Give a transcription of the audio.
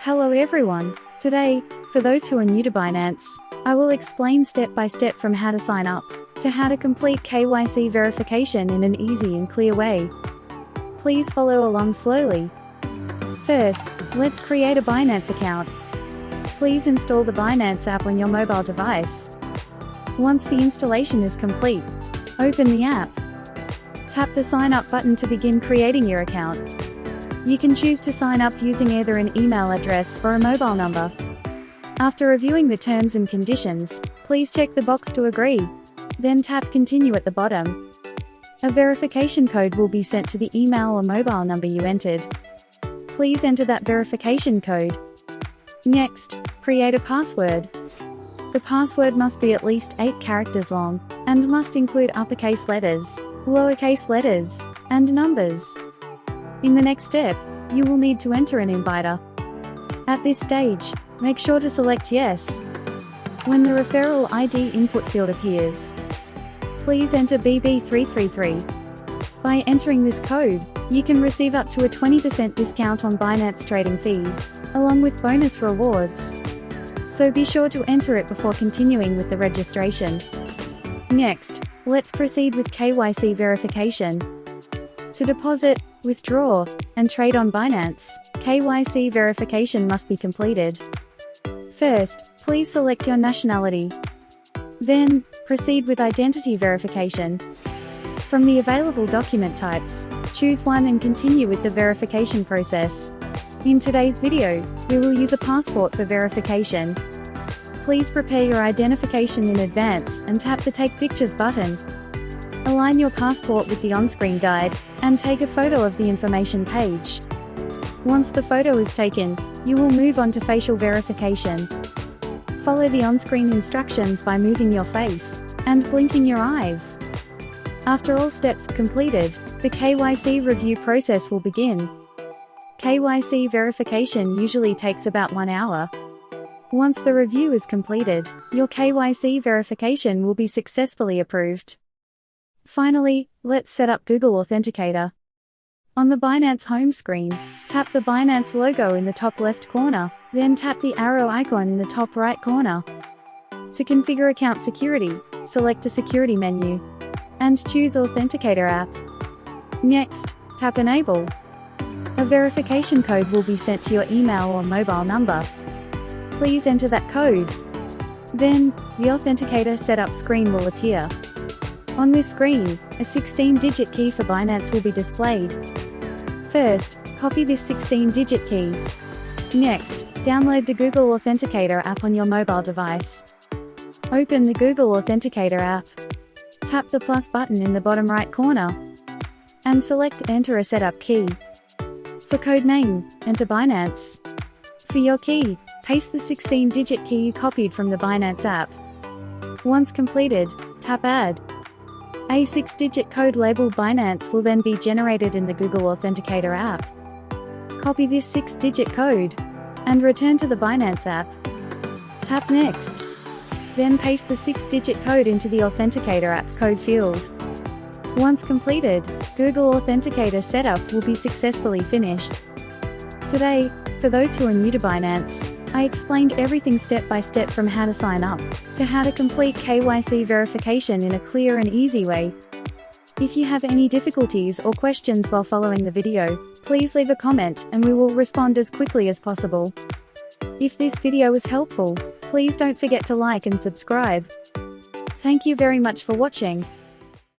Hello everyone. Today, for those who are new to Binance, I will explain step by step from how to sign up to how to complete KYC verification in an easy and clear way. Please follow along slowly. First, let's create a Binance account. Please install the Binance app on your mobile device. Once the installation is complete, open the app. Tap the sign up button to begin creating your account. You can choose to sign up using either an email address or a mobile number. After reviewing the terms and conditions, please check the box to agree. Then tap Continue at the bottom. A verification code will be sent to the email or mobile number you entered. Please enter that verification code. Next, create a password. The password must be at least 8 characters long, and must include uppercase letters, lowercase letters, and numbers. In the next step, you will need to enter an inviter. At this stage, make sure to select Yes. When the referral ID input field appears, please enter BB333. By entering this code, you can receive up to a 20% discount on Binance trading fees, along with bonus rewards. So be sure to enter it before continuing with the registration. Next, let's proceed with KYC verification. To deposit, withdraw, and trade on Binance, KYC verification must be completed. First, please select your nationality. Then, proceed with identity verification. From the available document types, choose one and continue with the verification process. In today's video, we will use a passport for verification. Please prepare your identification in advance and tap the Take Pictures button. Align your passport with the on-screen guide, and take a photo of the information page. Once the photo is taken, you will move on to facial verification. Follow the on-screen instructions by moving your face and blinking your eyes. After all steps are completed, the KYC review process will begin. KYC verification usually takes about 1 hour. Once the review is completed, your KYC verification will be successfully approved. Finally, let's set up Google Authenticator. On the Binance home screen, tap the Binance logo in the top left corner, then tap the arrow icon in the top right corner. To configure account security, select the Security menu and choose Authenticator app. Next, tap Enable. A verification code will be sent to your email or mobile number. Please enter that code. Then, the Authenticator setup screen will appear. On this screen, a 16-digit key for Binance will be displayed. First, copy this 16-digit key. Next, download the Google Authenticator app on your mobile device. Open the Google Authenticator app. Tap the plus button in the bottom right corner and select Enter a setup key. For code name, enter Binance. For your key, paste the 16-digit key you copied from the Binance app. Once completed, tap Add. A 6-digit code labeled Binance will then be generated in the Google Authenticator app. Copy this 6-digit code and return to the Binance app. Tap Next. Then paste the 6-digit code into the Authenticator app code field. Once completed, Google Authenticator setup will be successfully finished. Today, for those who are new to Binance, I explained everything step by step from how to sign up to how to complete KYC verification in a clear and easy way. If you have any difficulties or questions while following the video, please leave a comment and we will respond as quickly as possible. If this video was helpful, please don't forget to like and subscribe. Thank you very much for watching.